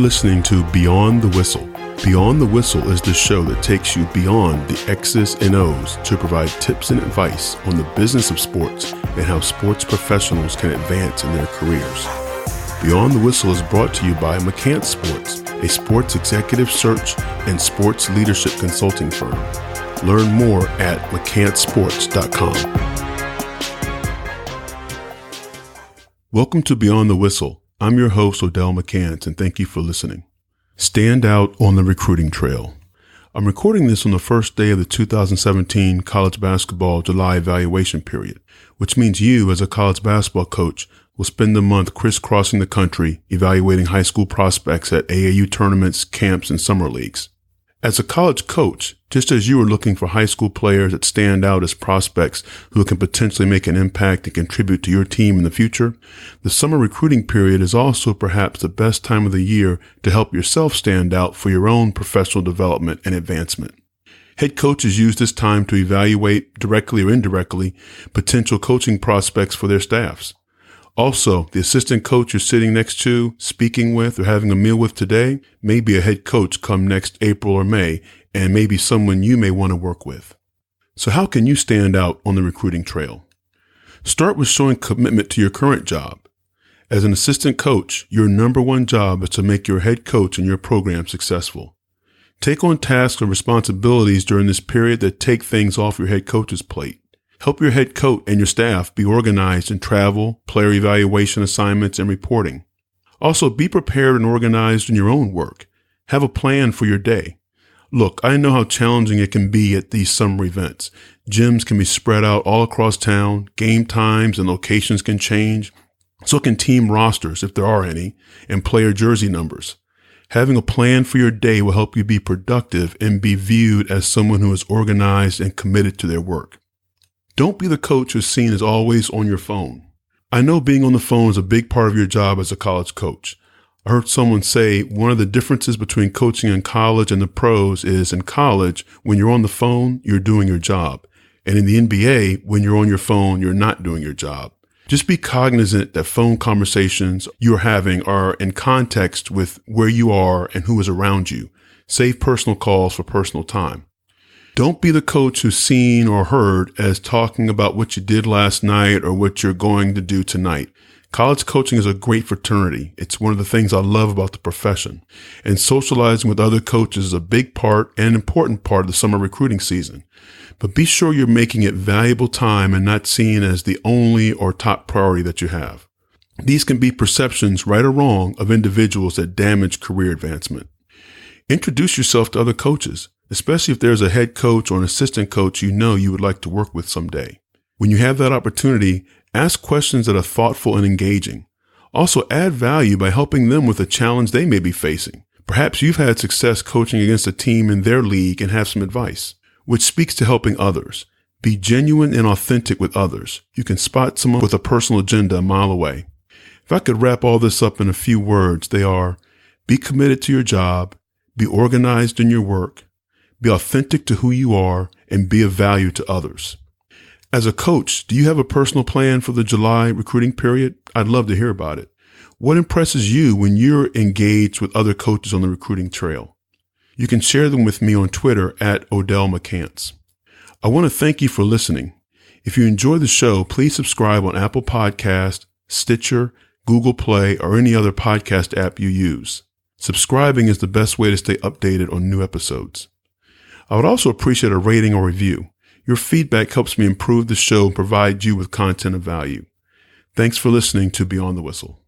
listening to Beyond the Whistle. Beyond the Whistle is the show that takes you beyond the X's and O's to provide tips and advice on the business of sports and how sports professionals can advance in their careers. Beyond the Whistle is brought to you by McCants Sports, a sports executive search and sports leadership consulting firm. Learn more at mccantsports.com. Welcome to Beyond the Whistle. I'm your host, Odell McCants, and thank you for listening. Stand out on the recruiting trail. I'm recording this on the first day of the 2017 college basketball July evaluation period, which means you, as a college basketball coach, will spend the month crisscrossing the country evaluating high school prospects at AAU tournaments, camps, and summer leagues. As a college coach, just as you are looking for high school players that stand out as prospects who can potentially make an impact and contribute to your team in the future, the summer recruiting period is also perhaps the best time of the year to help yourself stand out for your own professional development and advancement. Head coaches use this time to evaluate, directly or indirectly, potential coaching prospects for their staffs. Also, the assistant coach you're sitting next to, speaking with, or having a meal with today may be a head coach come next April or May, and may be someone you may want to work with. So how can you stand out on the recruiting trail? Start with showing commitment to your current job. As an assistant coach, your number one job is to make your head coach and your program successful. Take on tasks or responsibilities during this period that take things off your head coach's plate. Help your head coach and your staff be organized in travel, player evaluation assignments, and reporting. Also, be prepared and organized in your own work. Have a plan for your day. Look, I know how challenging it can be at these summer events. Gyms can be spread out all across town. Game times and locations can change. So can team rosters, if there are any, and player jersey numbers. Having a plan for your day will help you be productive and be viewed as someone who is organized and committed to their work. Don't be the coach who's seen as always on your phone. I know being on the phone is a big part of your job as a college coach. I heard someone say one of the differences between coaching in college and the pros is in college, when you're on the phone, you're doing your job. And in the NBA, when you're on your phone, you're not doing your job. Just be cognizant that phone conversations you're having are in context with where you are and who is around you. Save personal calls for personal time. Don't be the coach who's seen or heard as talking about what you did last night or what you're going to do tonight. College coaching is a great fraternity. It's one of the things I love about the profession. And socializing with other coaches is a big part and an important part of the summer recruiting season. But be sure you're making it valuable time and not seen as the only or top priority that you have. These can be perceptions, right or wrong, of individuals that damage career advancement. Introduce yourself to other coaches, especially if there's a head coach or an assistant coach you know you would like to work with someday. When you have that opportunity, ask questions that are thoughtful and engaging. Also, add value by helping them with a challenge they may be facing. Perhaps you've had success coaching against a team in their league and have some advice, which speaks to helping others. Be genuine and authentic with others. You can spot someone with a personal agenda a mile away. If I could wrap all this up in a few words, they are: be committed to your job, be organized in your work, be authentic to who you are, and be of value to others. As a coach, do you have a personal plan for the July recruiting period? I'd love to hear about it. What impresses you when you're engaged with other coaches on the recruiting trail? You can share them with me on Twitter at Odell McCants. I want to thank you for listening. If you enjoy the show, please subscribe on Apple Podcast, Stitcher, Google Play, or any other podcast app you use. Subscribing is the best way to stay updated on new episodes. I would also appreciate a rating or review. Your feedback helps me improve the show and provide you with content of value. Thanks for listening to Beyond the Whistle.